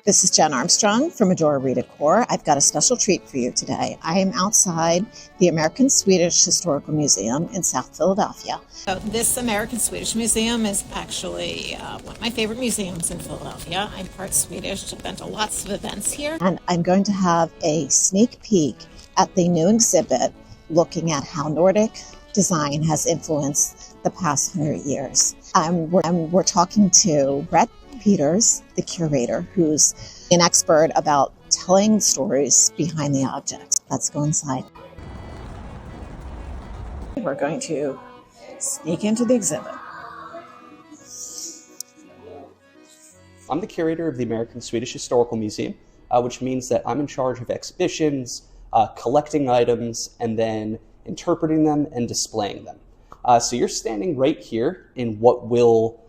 This is Jen Armstrong from Adore Redecor. I've got a special treat for you today. I am outside the American Swedish Historical Museum in South Philadelphia. So this American Swedish Museum is actually one of my favorite museums in Philadelphia. I'm part Swedish. I've been to lots of events here. And I'm going to have a sneak peek at the new exhibit looking at how Nordic design has influenced the past 100 years. We're talking to Brett Peters, the curator, who's an expert about telling stories behind the objects. Let's go inside. We're going to sneak into the exhibit. I'm the curator of the American Swedish Historical Museum, which means that I'm in charge of exhibitions, collecting items, and then interpreting them and displaying them. So you're standing right here in what will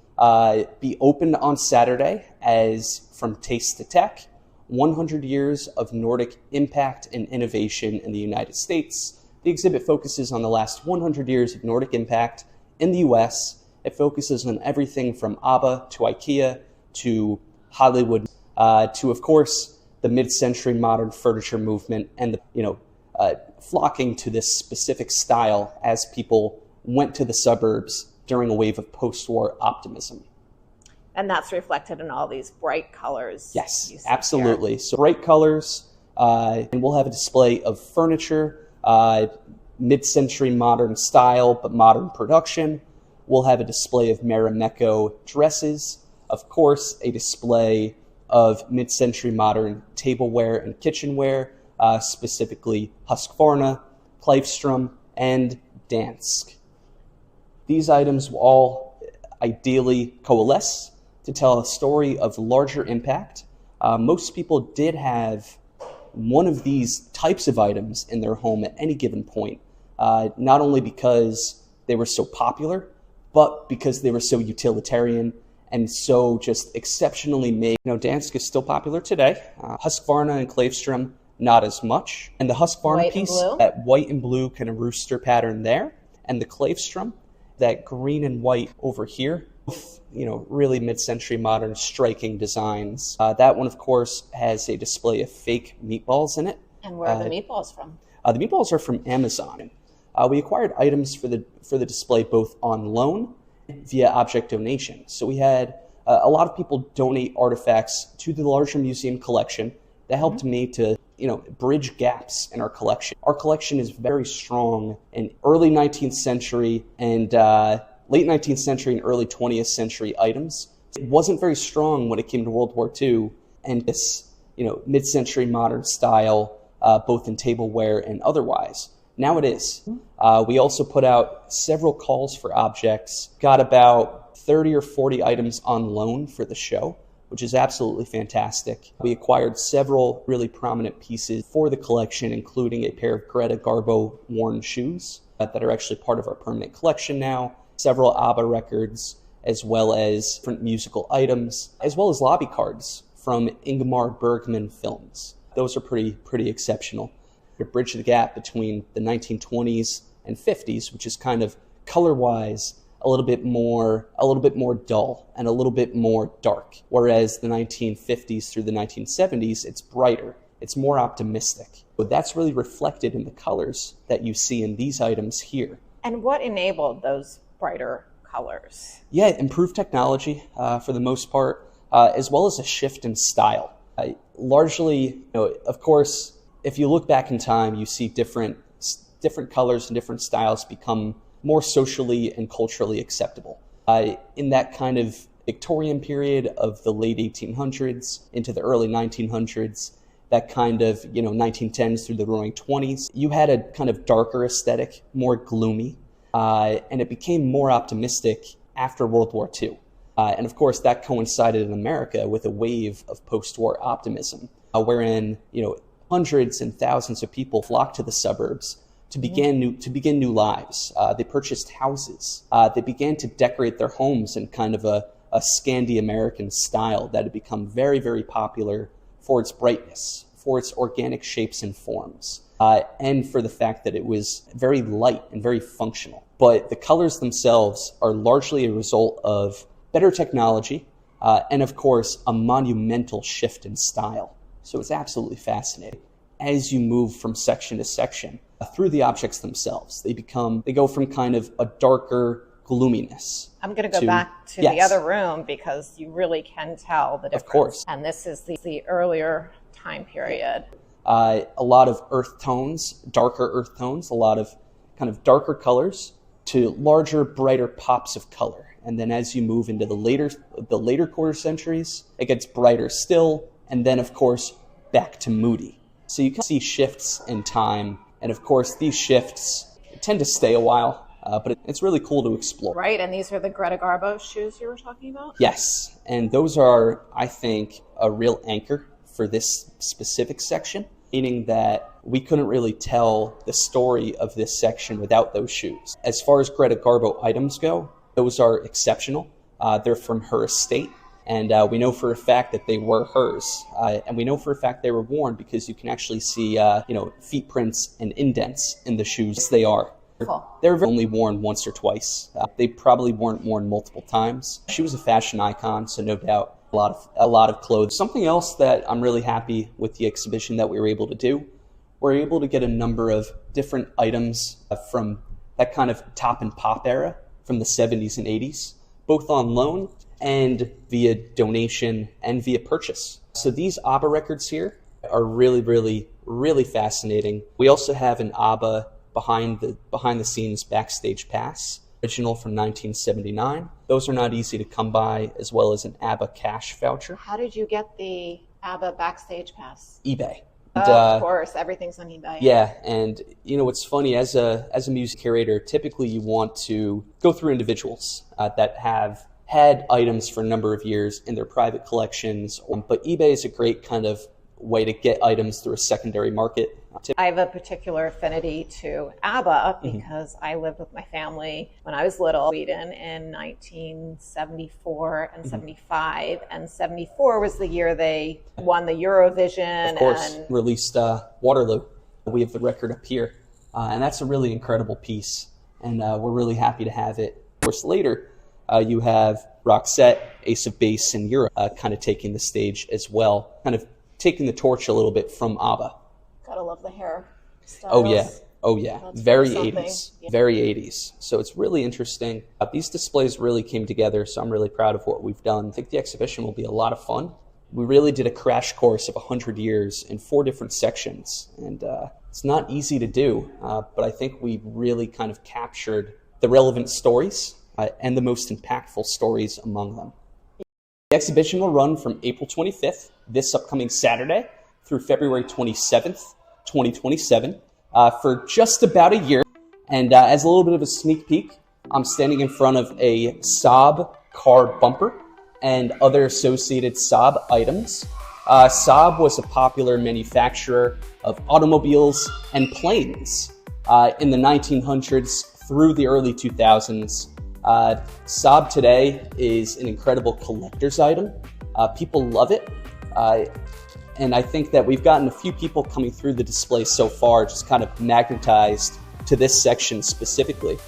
be opened on Saturday as From Taste to Tech, 100 Years of Nordic Impact and Innovation in the United States. The exhibit focuses on the last 100 years of Nordic impact in the US. It focuses on everything from ABBA to IKEA to Hollywood to, of course, the mid-century modern furniture movement and flocking to this specific style as people went to the suburbs during a wave of post-war optimism. And that's reflected in all these bright colors. Yes, absolutely. Here. So bright colors, and we'll have a display of furniture, mid-century modern style, but modern production. We'll have a display of Marimekko dresses. Of course, a display of mid-century modern tableware and kitchenware, specifically Husqvarna, Kleifstrom, and Dansk. These items will all ideally coalesce to tell a story of larger impact. Most people did have one of these types of items in their home at any given point, not only because they were so popular, but because they were so utilitarian and so just exceptionally made. Dansk is still popular today. Husqvarna and Kleifstrom, not as much. And the Husqvarna piece, that white and blue kind of rooster pattern there, and the Kleifstrom, that green and white over here, really mid-century modern striking designs. That one, of course, has a display of fake meatballs in it. And where are the meatballs from? The meatballs are from Amazon. We acquired items for the display both on loan and via object donation. So we had a lot of people donate artifacts to the larger museum collection. That helped me to bridge gaps in our collection. Our collection is very strong in early 19th century and late 19th century and early 20th century items. It wasn't very strong when it came to World War II and this mid-century modern style, both in tableware and otherwise. Now it is. We also put out several calls for objects, got about 30 or 40 items on loan for the show, which is absolutely fantastic. We acquired several really prominent pieces for the collection, including a pair of Greta Garbo worn shoes that are actually part of our permanent collection now, several ABBA records, as well as different musical items, as well as lobby cards from Ingmar Bergman films. Those are pretty exceptional. To bridge the gap between the 1920s and 50s, which is kind of color-wise a little bit more dull and a little bit more dark. Whereas the 1950s through the 1970s, it's brighter, it's more optimistic. But that's really reflected in the colors that you see in these items here. And what enabled those brighter colors? Yeah, improved technology for the most part, as well as a shift in style. Largely, of course, if you look back in time, you see different colors and different styles become more socially and culturally acceptable. In that kind of Victorian period of the late 1800s into the early 1900s, that kind of 1910s through the roaring 20s, you had a kind of darker aesthetic, more gloomy, and it became more optimistic after World War II. And of course, that coincided in America with a wave of post-war optimism, wherein hundreds and thousands of people flocked to the suburbs to begin new lives. They purchased houses. They began to decorate their homes in kind of a Scandinavian style that had become very, very popular for its brightness, for its organic shapes and forms, and for the fact that it was very light and very functional. But the colors themselves are largely a result of better technology, and of course, a monumental shift in style. So it's absolutely fascinating. As you move from section to section through the objects themselves, they go from kind of a darker gloominess. I'm going to go back to the other room because you really can tell the difference. Of course. And this is the earlier time period. A lot of earth tones, darker earth tones, a lot of kind of darker colors to larger, brighter pops of color. And then as you move into the later quarter centuries, it gets brighter still, and then of course back to moody. So you can see shifts in time, and of course these shifts tend to stay a while, but it's really cool to explore. Right, and these are the Greta Garbo shoes you were talking about? Yes, and those are, I think, a real anchor for this specific section, meaning that we couldn't really tell the story of this section without those shoes. As far as Greta Garbo items go, those are exceptional. They're from her estate, and we know for a fact that they were hers. And we know for a fact they were worn because you can actually see feet prints and indents in the shoes. Yes, they are. Cool. They're only worn once or twice. They probably weren't worn multiple times. She was a fashion icon, so no doubt a lot of clothes. Something else that I'm really happy with the exhibition that we were able to do, we're able to get a number of different items from that kind of top and pop era from the 70s and 80s, both on loan and via donation and via purchase. So these ABBA records here are really, really, really fascinating. We also have an ABBA behind the scenes backstage pass, original from 1979. Those are not easy to come by, as well as an ABBA cash voucher. How did you get the ABBA backstage pass? eBay. Of course, everything's on eBay. Yeah, and what's funny, as a music curator, typically you want to go through individuals that have had items for a number of years in their private collections, but eBay is a great kind of way to get items through a secondary market. I have a particular affinity to ABBA because I lived with my family when I was little in Sweden in 1974 and 75, and 74 was the year they won the Eurovision. Of course, released Waterloo. We have the record up here, and that's a really incredible piece, and we're really happy to have it. Of course, later you have Roxette, Ace of Base in Europe, kind of taking the stage as well, kind of taking the torch a little bit from ABBA. Gotta love the hair styles. Oh yeah. That's Very something. 80s. Yeah. Very 80s. So it's really interesting. These displays really came together, so I'm really proud of what we've done. I think the exhibition will be a lot of fun. We really did a crash course of 100 years in 4 different sections, and it's not easy to do, but I think we really kind of captured the relevant stories and the most impactful stories among them. The exhibition will run from April 25th, this upcoming Saturday, through February 27th, 2027, for just about a year. And as a little bit of a sneak peek, I'm standing in front of a Saab car bumper and other associated Saab items. Saab was a popular manufacturer of automobiles and planes in the 1900s through the early 2000s. Saab today is an incredible collector's item. People love it. And I think that we've gotten a few people coming through the display so far, just kind of magnetized to this section specifically.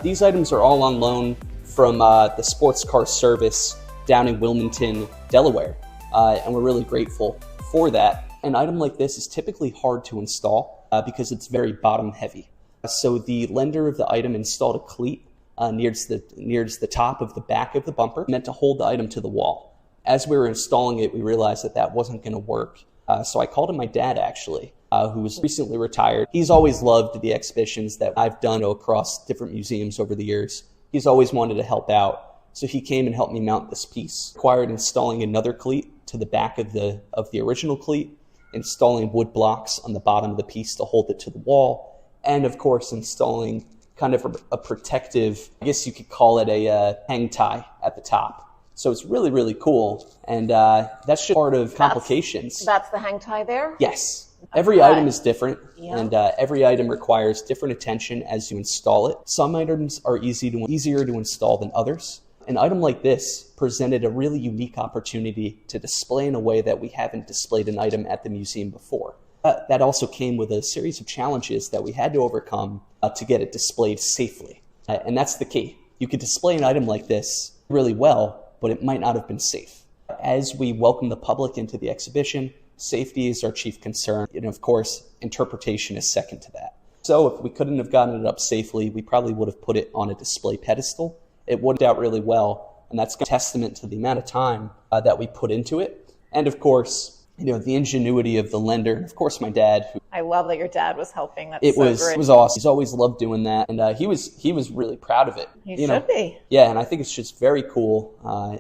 These items are all on loan from the Sports Car Service down in Wilmington, Delaware. And we're really grateful for that. An item like this is typically hard to install because it's very bottom heavy. So the lender of the item installed a cleat near the top of the back of the bumper, meant to hold the item to the wall. As we were installing it, we realized that that wasn't going to work. So I called in my dad, actually, who's recently retired. He's always loved the exhibitions that I've done across different museums over the years. He's always wanted to help out. So he came and helped me mount this piece. Required installing another cleat to the back of the original cleat, installing wood blocks on the bottom of the piece to hold it to the wall, and of course installing kind of a protective, I guess you could call it a hang tie at the top. So it's really, really cool, and that's just part of complications. That's the hang tie there? Yes. Every item is different, Yeah. and every item requires different attention as you install it. Some items are easier to install than others. An item like this presented a really unique opportunity to display in a way that we haven't displayed an item at the museum before. That also came with a series of challenges that we had to overcome to get it displayed safely. And that's the key. You could display an item like this really well, but it might not have been safe. As we welcome the public into the exhibition, safety is our chief concern. And of course, interpretation is second to that. So if we couldn't have gotten it up safely, we probably would have put it on a display pedestal. It worked out really well, and that's a testament to the amount of time that we put into it. And of course, the ingenuity of the lender, and of course my dad. I love that your dad was helping. That's It so was great. awesome. He's always loved doing that, and he was really proud of it. He should be. Yeah, and I think it's just very cool.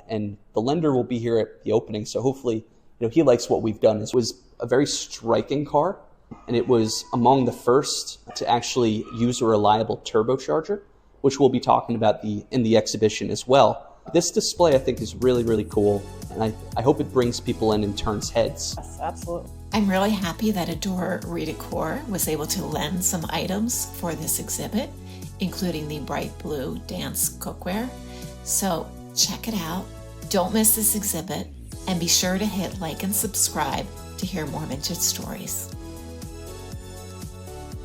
And the lender will be here at the opening, so hopefully, he likes what we've done. It was a very striking car, and it was among the first to actually use a reliable turbocharger, which we'll be talking about in the exhibition as well. This display, I think, is really, really cool, and I hope it brings people in and turns heads. Yes, absolutely. I'm really happy that Adore Redecor was able to lend some items for this exhibit, including the bright blue Dansk cookware. So check it out. Don't miss this exhibit, and be sure to hit like and subscribe to hear more vintage stories.